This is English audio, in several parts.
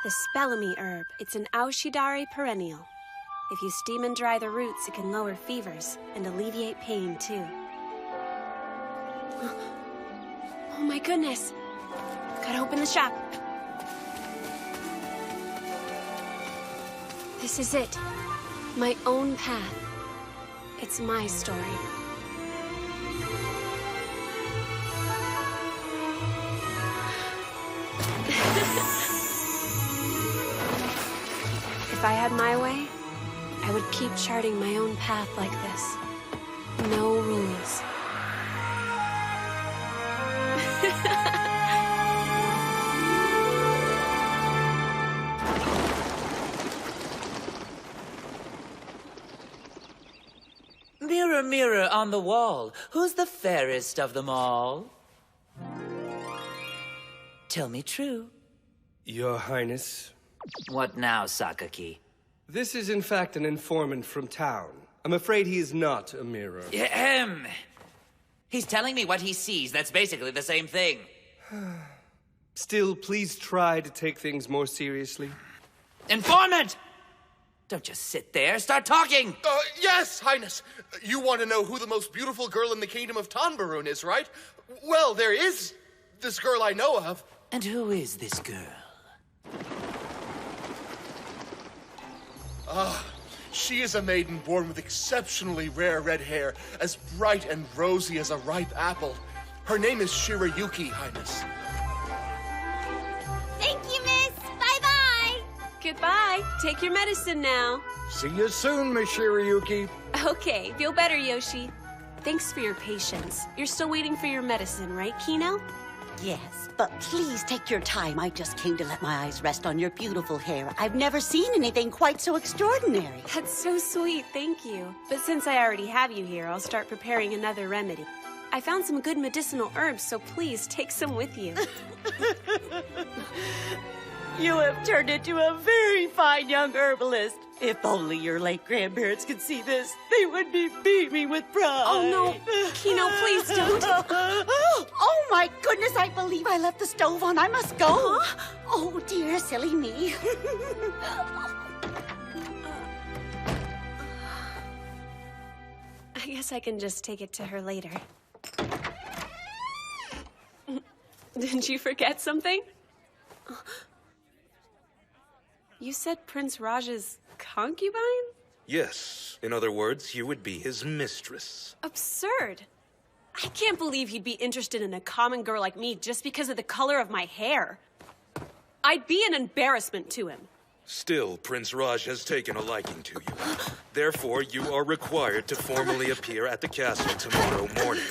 The spellamy herb. It's an Aoshidare perennial. If you steam and dry the roots, it can lower fevers and alleviate pain, too. Oh my goodness. Gotta open the shop. This is it. My own path. It's my story. If I had my way, I would keep charting my own path like this. No rules. Mirror, mirror on the wall, who's the fairest of them all? Tell me true. Your Highness. What now, Sakaki? This is in fact an informant from town. I'm afraid he is not a mirror. Ahem. He's telling me what he sees. That's basically the same thing. Still, please try to take things more seriously. Informant! Don't just sit there. Start talking! Yes, Highness. You want to know who the most beautiful girl in the kingdom of Tanbaroon is, right? Well, there is this girl I know of. And who is this girl? She is a maiden born with exceptionally rare red hair, as bright and rosy as a ripe apple. Her name is Shirayuki, Highness. Thank you, miss. Bye-bye. Goodbye. Take your medicine now. See you soon, Miss Shirayuki. Okay, feel better, Yoshi. Thanks for your patience. You're still waiting for your medicine, right, Kino? Yes, but please take your time. I just came to let my eyes rest on your beautiful hair. I've never seen anything quite so extraordinary. That's so sweet, thank you. But since I already have you here, I'll start preparing another remedy. I found some good medicinal herbs, so please take some with you. You have turned into a very fine young herbalist. If only your late grandparents could see this, they would be beaming with pride. Oh no, Kino, please don't. Oh my goodness, I believe I left the stove on. I must go. Huh? Oh dear, silly me. I guess I can just take it to her later. Didn't you forget something? You said Prince Raj's concubine? Yes. In other words, you would be his mistress. Absurd. I can't believe he'd be interested in a common girl like me just because of the color of my hair. I'd be an embarrassment to him. Still, Prince Raj has taken a liking to you. Therefore, you are required to formally appear at the castle tomorrow morning.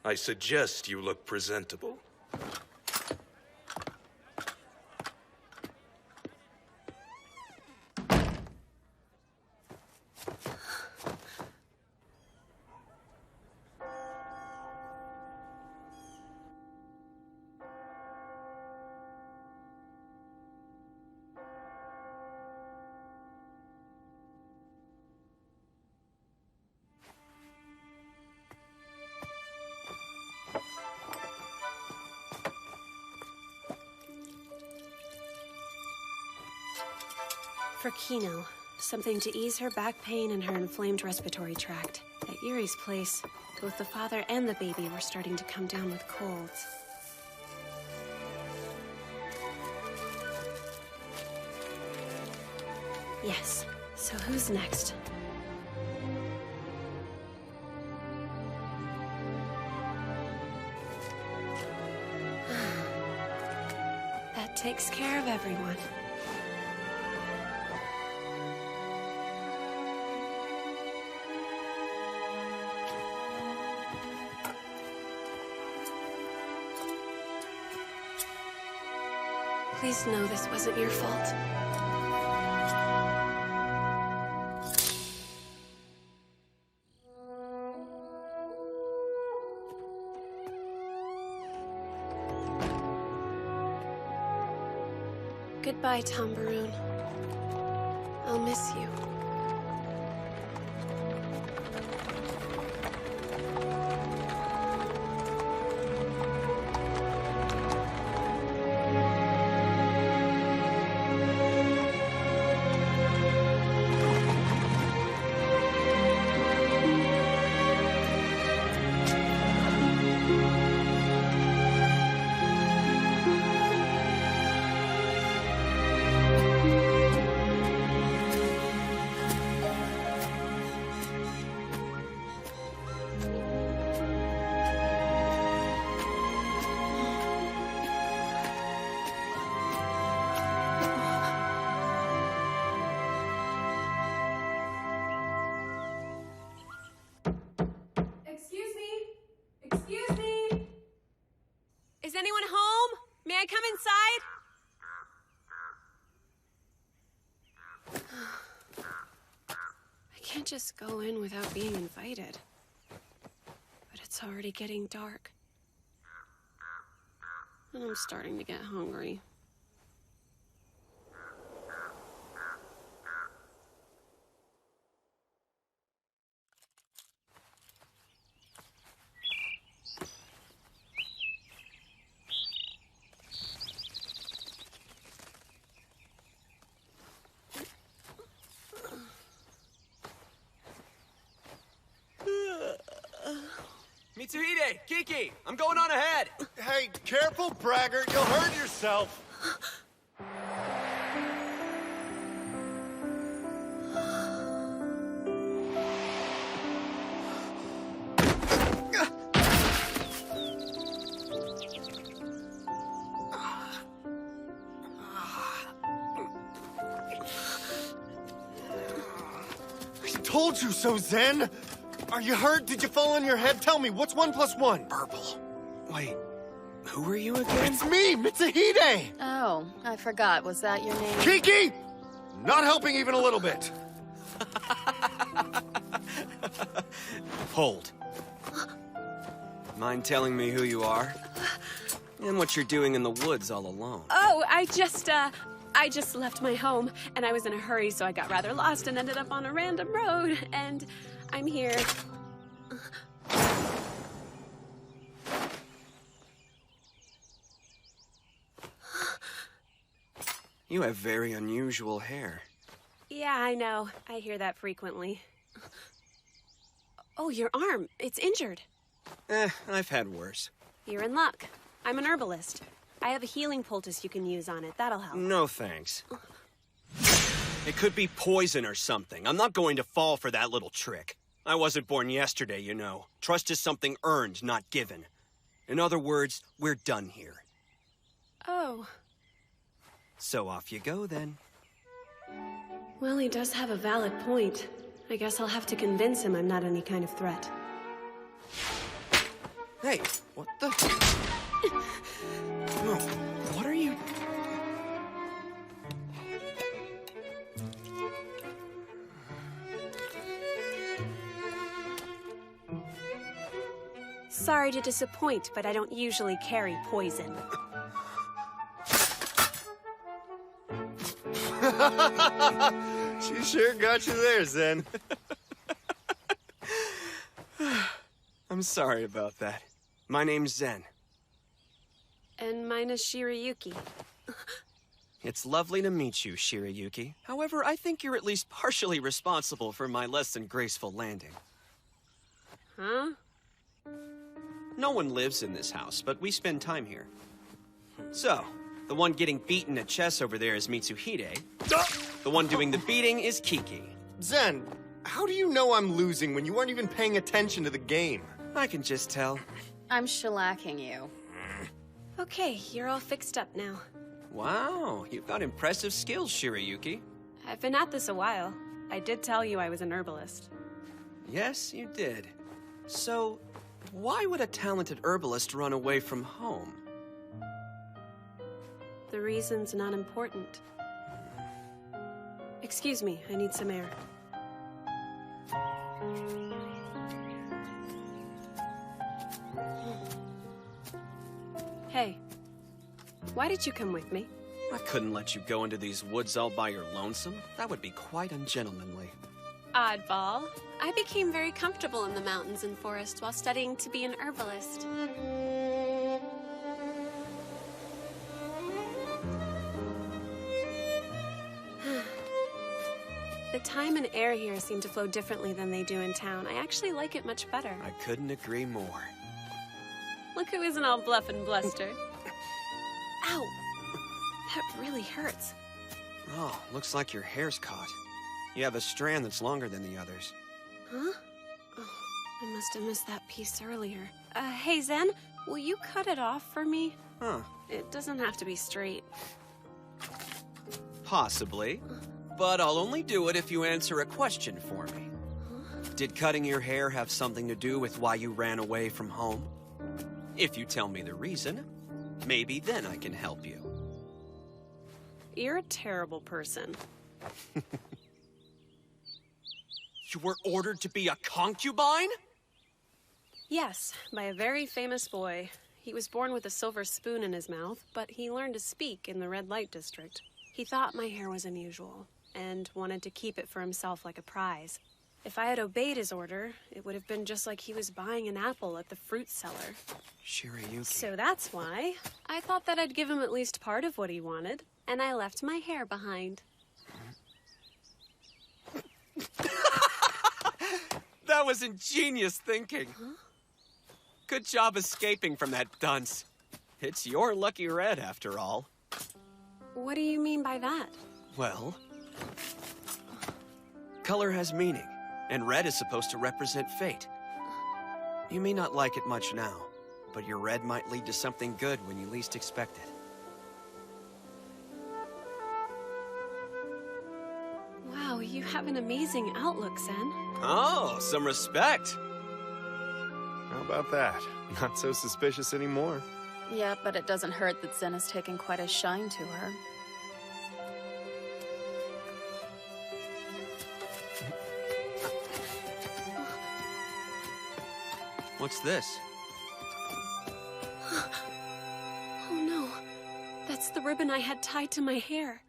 I suggest you look presentable. For Kino, something to ease her back pain and her inflamed respiratory tract. At Yuri's place, both the father and the baby were starting to come down with colds. Yes, so who's next? That takes care of everyone. Please know this wasn't your fault. Goodbye, Tanbaroon. I'll miss you. can't just go in without being invited. But it's already getting dark. And I'm starting to get hungry. Mitsuhide! Kiki! I'm going on ahead! Hey, careful, braggart. You'll hurt yourself. I told you so, Zen! Are you hurt? Did you fall on your head? Tell me, what's 1 + 1? Purple. Wait, who are you again? It's me, Mitsuhide! Oh, I forgot. Was that your name? Kiki! Not helping even a little bit. Hold. Mind telling me who you are? And what you're doing in the woods all alone? Oh, I just left my home, and I was in a hurry, so I got rather lost and ended up on a random road, and I'm here. You have very unusual hair. Yeah, I know. I hear that frequently. Oh, your arm. It's injured. I've had worse. You're in luck. I'm an herbalist. I have a healing poultice you can use on it. That'll help. No thanks. It could be poison or something. I'm not going to fall for that little trick. I wasn't born yesterday, you know. Trust is something earned, not given. In other words, we're done here. Oh. So off you go, then. Well, he does have a valid point. I guess I'll have to convince him I'm not any kind of threat. Hey, what the... No, what are you... Sorry to disappoint, but I don't usually carry poison. She sure got you there, Zen. I'm sorry about that. My name's Zen. And mine is Shirayuki. It's lovely to meet you, Shirayuki. However, I think you're at least partially responsible for my less than graceful landing. Huh? No one lives in this house, but we spend time here. So, the one getting beaten at chess over there is Mitsuhide. The one doing the beating is Kiki. Zen, how do you know I'm losing when you aren't even paying attention to the game? I can just tell. I'm shellacking you. Okay, you're all fixed up now. Wow, you've got impressive skills, Shirayuki. I've been at this a while. I did tell you I was an herbalist. Yes, you did. So, why would a talented herbalist run away from home? The reason's not important. Excuse me, I need some air. Hey, why did you come with me? I couldn't let you go into these woods all by your lonesome. That would be quite ungentlemanly. Oddball. I became very comfortable in the mountains and forests while studying to be an herbalist. The time and air here seem to flow differently than they do in town. I actually like it much better. I couldn't agree more. Look who isn't all bluff and bluster. Ow! That really hurts. Oh, looks like your hair's caught. You have a strand that's longer than the others. Huh? Oh, I must have missed that piece earlier. Hey Zen, will you cut it off for me? Huh. It doesn't have to be straight. Possibly. But I'll only do it if you answer a question for me. Did cutting your hair have something to do with why you ran away from home? If you tell me the reason, maybe then I can help you. You're a terrible person. You were ordered to be a concubine? Yes, by a very famous boy. He was born with a silver spoon in his mouth, but he learned to speak in the red light district. He thought my hair was unusual, and wanted to keep it for himself like a prize. If I had obeyed his order, it would have been just like he was buying an apple at the fruit cellar. Shirayuki. So that's why I thought that I'd give him at least part of what he wanted, and I left my hair behind. That was ingenious thinking. Huh? Good job escaping from that dunce. It's your lucky red, after all. What do you mean by that? Well, color has meaning, and red is supposed to represent fate. You may not like it much now, but your red might lead to something good when you least expect it. Wow, you have an amazing outlook, Zen. Oh, some respect. How about that? Not so suspicious anymore. Yeah, but it doesn't hurt that Zen has taken quite a shine to her. What's this? Oh no, that's the ribbon I had tied to my hair.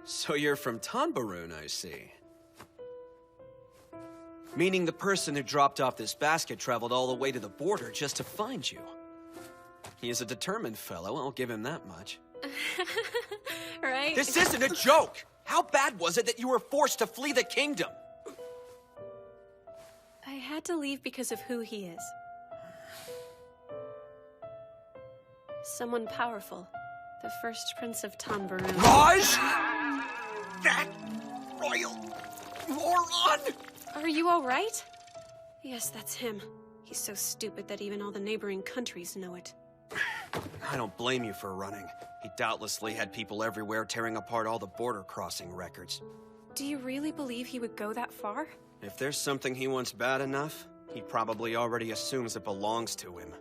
So you're from Tanbaroon, I see. Meaning the person who dropped off this basket traveled all the way to the border just to find you. He is a determined fellow, I'll give him that much. Right? This isn't a joke! How bad was it that you were forced to flee the kingdom? I had to leave because of who he is. Someone powerful. The first prince of Tanbaroon. Raj! That royal moron! Are you all right? Yes, that's him. He's so stupid that even all the neighboring countries know it. I don't blame you for running. He doubtlessly had people everywhere tearing apart all the border crossing records. Do you really believe he would go that far? If there's something he wants bad enough, he probably already assumes it belongs to him.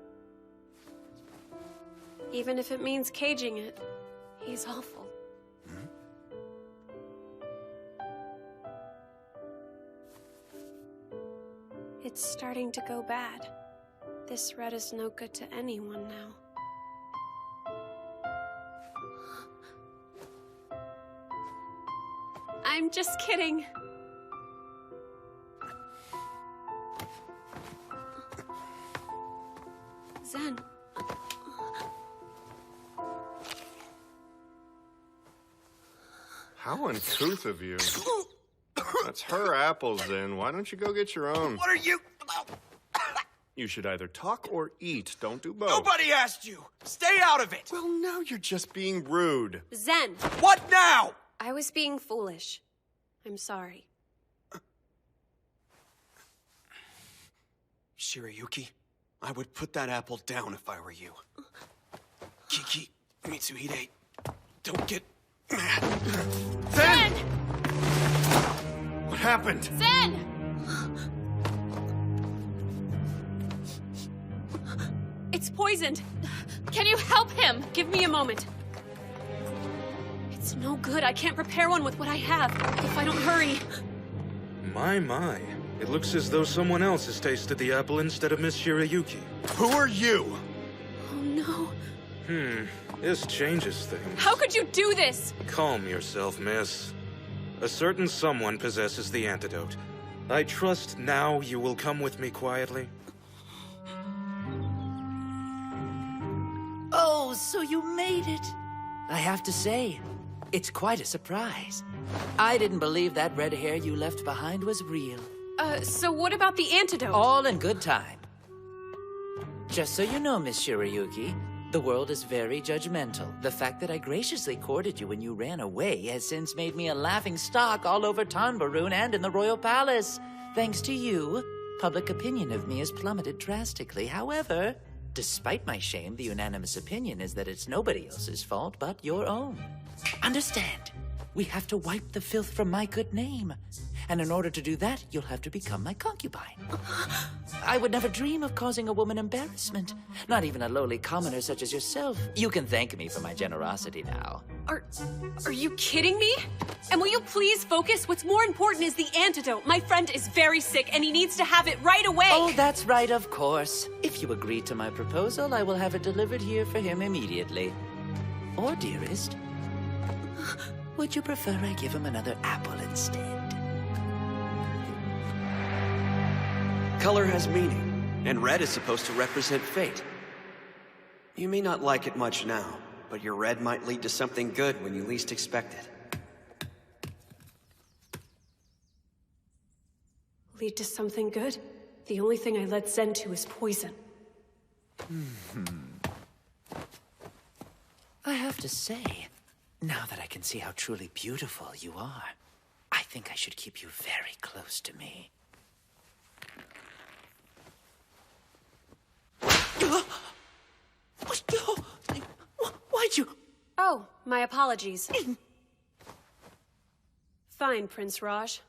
Even if it means caging it, he's awful. It's starting to go bad. This red is no good to anyone now. I'm just kidding. Zen. How uncouth of you. That's her apple, Zen. Why don't you go get your own? What are you? You should either talk or eat. Don't do both. Nobody asked you! Stay out of it! Well, now you're just being rude. Zen. What now? I was being foolish. I'm sorry. Shirayuki, I would put that apple down if I were you. Kiki, Mitsuhide, don't get mad. Zen! What happened? Zen! It's poisoned. Can you help him? Give me a moment. It's no good. I can't prepare one with what I have if I don't hurry. My. It looks as though someone else has tasted the apple instead of Miss Shirayuki. Who are you? Oh no. This changes things. How could you do this? Calm yourself, miss. A certain someone possesses the antidote. I trust now you will come with me quietly. Oh, so you made it. I have to say, it's quite a surprise. I didn't believe that red hair you left behind was real. So what about the antidote? All in good time. Just so you know, Miss Shirayuki, the world is very judgmental. The fact that I graciously courted you when you ran away has since made me a laughing stock all over Tanbaroon and in the royal palace. Thanks to you, public opinion of me has plummeted drastically. However, despite my shame, the unanimous opinion is that it's nobody else's fault but your own. Understand, we have to wipe the filth from my good name. And in order to do that, you'll have to become my concubine. I would never dream of causing a woman embarrassment. Not even a lowly commoner such as yourself. You can thank me for my generosity now. Are you kidding me? And will you please focus? What's more important is the antidote. My friend is very sick and he needs to have it right away. Oh, that's right, of course. If you agree to my proposal, I will have it delivered here for him immediately. Or, dearest, would you prefer I give him another apple instead? Color has meaning, and red is supposed to represent fate. You may not like it much now, but your red might lead to something good when you least expect it. Lead to something good? The only thing I led Zen to is poison. I have to say, now that I can see how truly beautiful you are, I think I should keep you very close to me. Why'd you... Oh, my apologies. Fine, Prince Raj.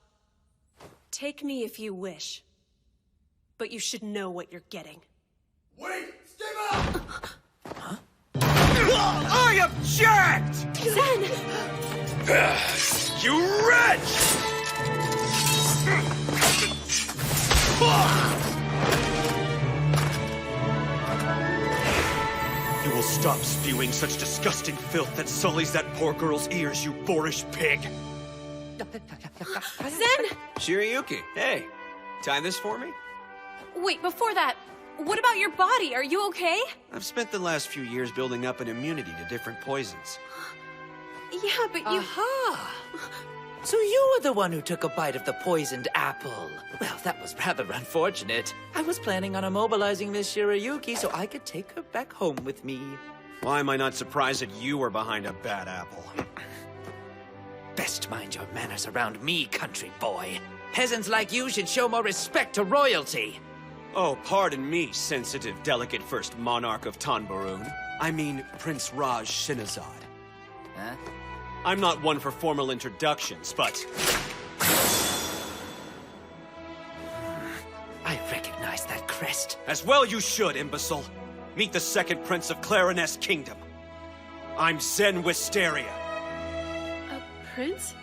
Take me if you wish. But you should know what you're getting. Wait! Stay back! Huh? I object! Zen! You wretch! You will stop spewing such disgusting filth that sullies that poor girl's ears, you boorish pig! Zen! Shirayuki, hey, tie this for me? Wait, before that, what about your body? Are you okay? I've spent the last few years building up an immunity to different poisons. Yeah, but you... Aha! So you were the one who took a bite of the poisoned apple. Well, that was rather unfortunate. I was planning on immobilizing Miss Shirayuki so I could take her back home with me. Why am I not surprised that you were behind a bad apple? Best mind your manners around me, country boy. Peasants like you should show more respect to royalty. Oh, pardon me, sensitive, delicate first monarch of Tanbaroon. I mean, Prince Raj Shinazad. Huh? I'm not one for formal introductions, but... I recognize that crest. As well you should, imbecile. Meet the second prince of Clariness Kingdom. I'm Zen Wisteria. Prince?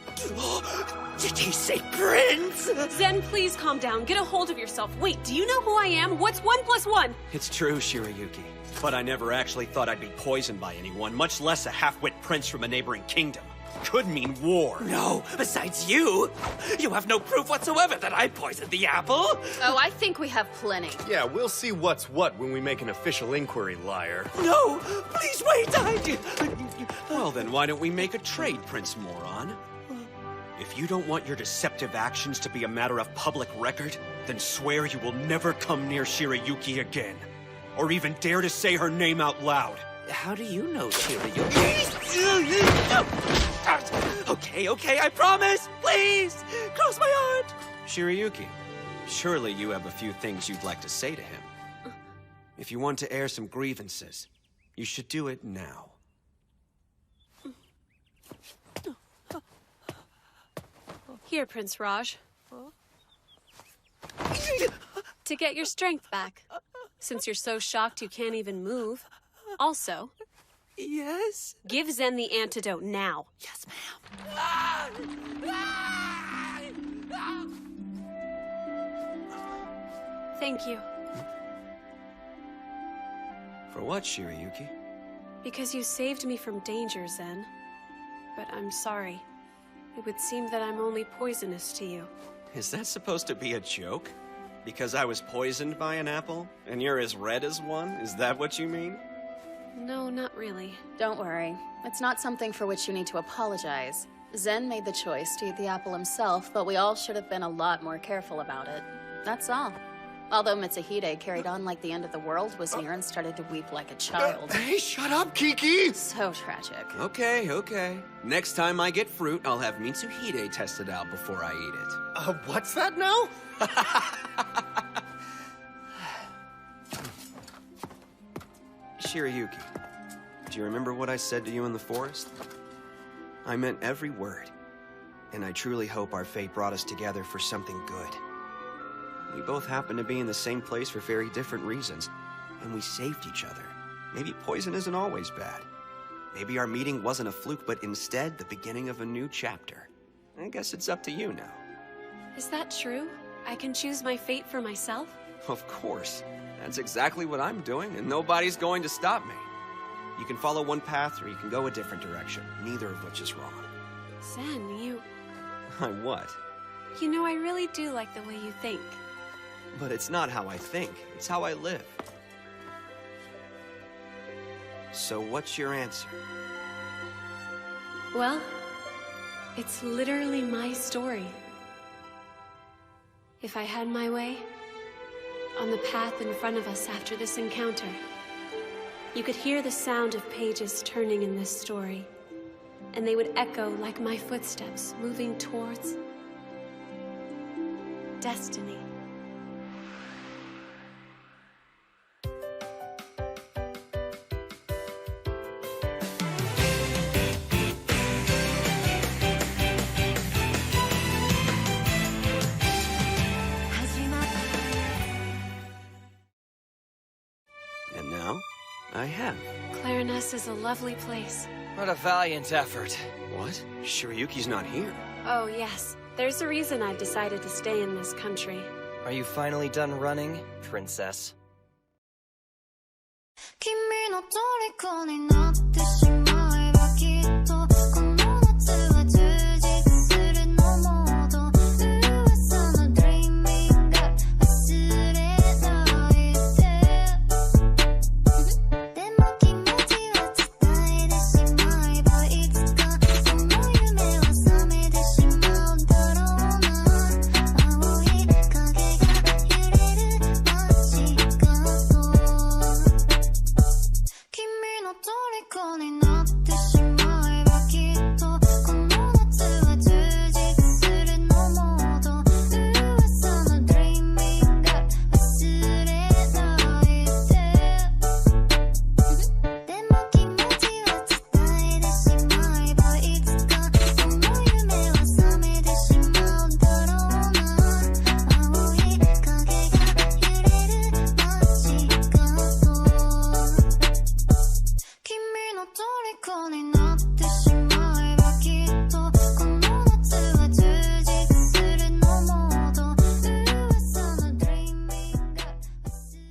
Did he say prince? Zen, please calm down. Get a hold of yourself. Wait, do you know who I am? What's 1 + 1? It's true, Shirayuki. But I never actually thought I'd be poisoned by anyone, much less a half-wit prince from a neighboring kingdom. Could mean war. No, besides you have no proof whatsoever that I poisoned the apple. Oh, I think we have plenty. Yeah, we'll see what's what when we make an official inquiry, liar. No, please wait, Well, then why don't we make a trade, Prince Moron? If you don't want your deceptive actions to be a matter of public record, then swear you will never come near Shirayuki again. Or even dare to say her name out loud. How do you know, Shirayuki? Okay, I promise. Please, cross my heart. Shirayuki, surely you have a few things you'd like to say to him. If you want to air some grievances, you should do it now. Here, Prince Raj. To get your strength back. Since you're so shocked you can't even move. Also... Yes? Give Zen the antidote now. Yes, ma'am. Thank you. For what, Shirayuki? Because you saved me from danger, Zen. But I'm sorry. It would seem that I'm only poisonous to you. Is that supposed to be a joke? Because I was poisoned by an apple, and you're as red as one? Is that what you mean? No, not really. Don't worry. It's not something for which you need to apologize. Zen made the choice to eat the apple himself, but we all should have been a lot more careful about it. That's all. Although Mitsuhide carried on like the end of the world was near and started to weep like a child. Hey, shut up, Kiki! So tragic. Okay. Next time I get fruit, I'll have Mitsuhide tested out before I eat it. What's that now? Shirayuki, do you remember what I said to you in the forest? I meant every word. And I truly hope our fate brought us together for something good. We both happen to be in the same place for very different reasons, and we saved each other. Maybe poison isn't always bad. Maybe our meeting wasn't a fluke, but instead the beginning of a new chapter. I guess it's up to you now. Is that true? I can choose my fate for myself? Of course. That's exactly what I'm doing, and nobody's going to stop me. You can follow one path, or you can go a different direction, neither of which is wrong. Zen, you What? know, I really do like the way you think. But it's not how I think, it's how I live. So what's your answer? Well, it's literally my story. If I had my way, on the path in front of us after this encounter, you could hear the sound of pages turning in this story, and they would echo like my footsteps moving towards destiny. And now, I have. Clarinus is a lovely place. What a valiant effort. What? Shirayuki's not here. Oh, yes. There's a reason I've decided to stay in this country. Are you finally done running, princess? 君の虜になって